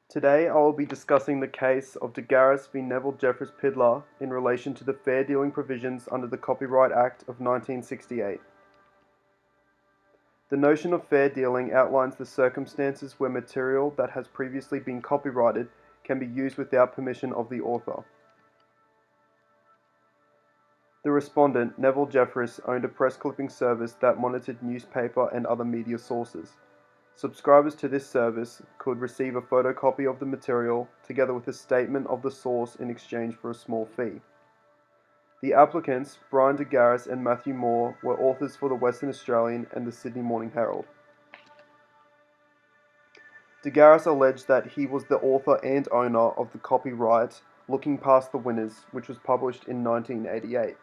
Today I will be discussing the case of Garis v. Neville Jeffress Pidler in relation to the fair dealing provisions under the Copyright Act of 1968. The notion of fair dealing outlines the circumstances where material that has previously been copyrighted can be used without permission of the author. The respondent, Neville Jeffress, owned a press clipping service that monitored newspaper and other media sources. Subscribers to this service could receive a photocopy of the material together with a statement of the source in exchange for a small fee. The applicants, Brian Garis and Matthew Moore, were authors for the Western Australian and the Sydney Morning Herald. Garis alleged that he was the author and owner of the copyright Looking Past the Winners, which was published in 1988.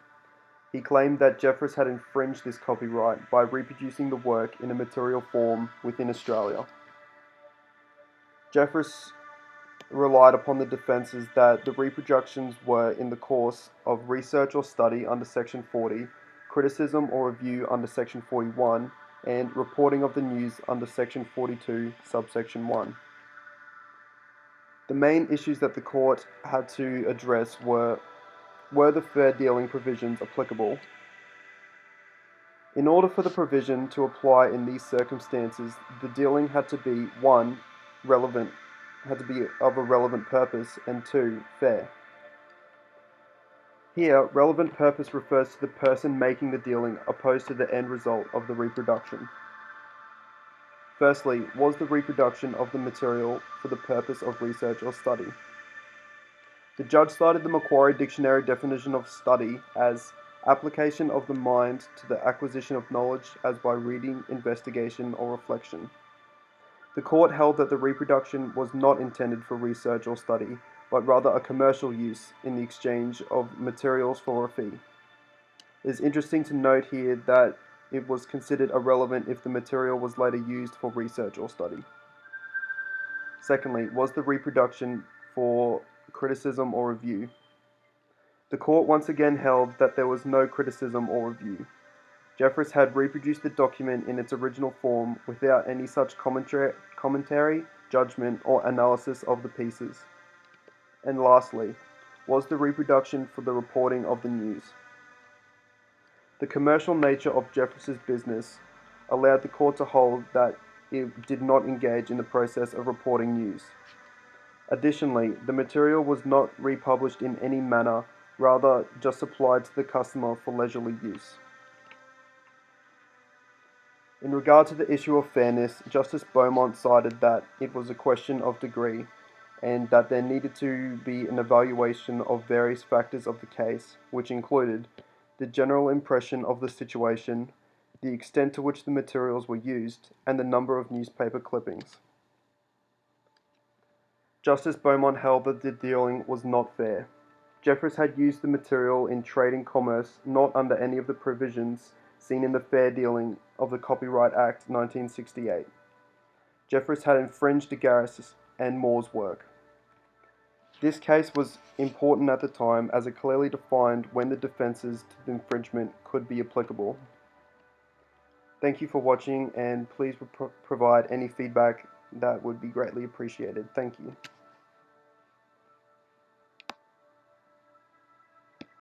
He claimed that Jeffress had infringed this copyright by reproducing the work in a material form within Australia. Jeffress relied upon the defences that the reproductions were in the course of research or study under Section 40, criticism or review under Section 41, and reporting of the news under Section 42, subsection 1. The main issues that the court had to address were the fair dealing provisions applicable? In order for the provision to apply in these circumstances, the dealing had to be 1. Relevant, had to be of a relevant purpose, and 2. Fair. Here, relevant purpose refers to the person making the dealing opposed to the end result of the reproduction. Firstly, was the reproduction of the material for the purpose of research or study? The judge cited the Macquarie Dictionary definition of study as application of the mind to the acquisition of knowledge as by reading, investigation, or reflection. The court held that the reproduction was not intended for research or study, but rather a commercial use in the exchange of materials for a fee. It is interesting to note here that it was considered irrelevant if the material was later used for research or study. Secondly, was the reproduction for criticism or review? The court once again held that there was no criticism or review. Jeffress had reproduced the document in its original form without any such commentary, judgment, or analysis of the pieces. And lastly, was the reproduction for the reporting of the news? The commercial nature of Jeffress's business allowed the court to hold that it did not engage in the process of reporting news. Additionally, the material was not republished in any manner, rather just supplied to the customer for leisurely use. In regard to the issue of fairness, Justice Beaumont cited that it was a question of degree and that there needed to be an evaluation of various factors of the case, which included the general impression of the situation, the extent to which the materials were used, and the number of newspaper clippings. Justice Beaumont held that the dealing was not fair. Jeffress had used the material in trade and commerce not under any of the provisions seen in the fair dealing of the Copyright Act 1968. Jeffress had infringed Garis and Moore's work. This case was important at the time as it clearly defined when the defences to the infringement could be applicable. Thank you for watching, and please provide any feedback that would be greatly appreciated. Thank you.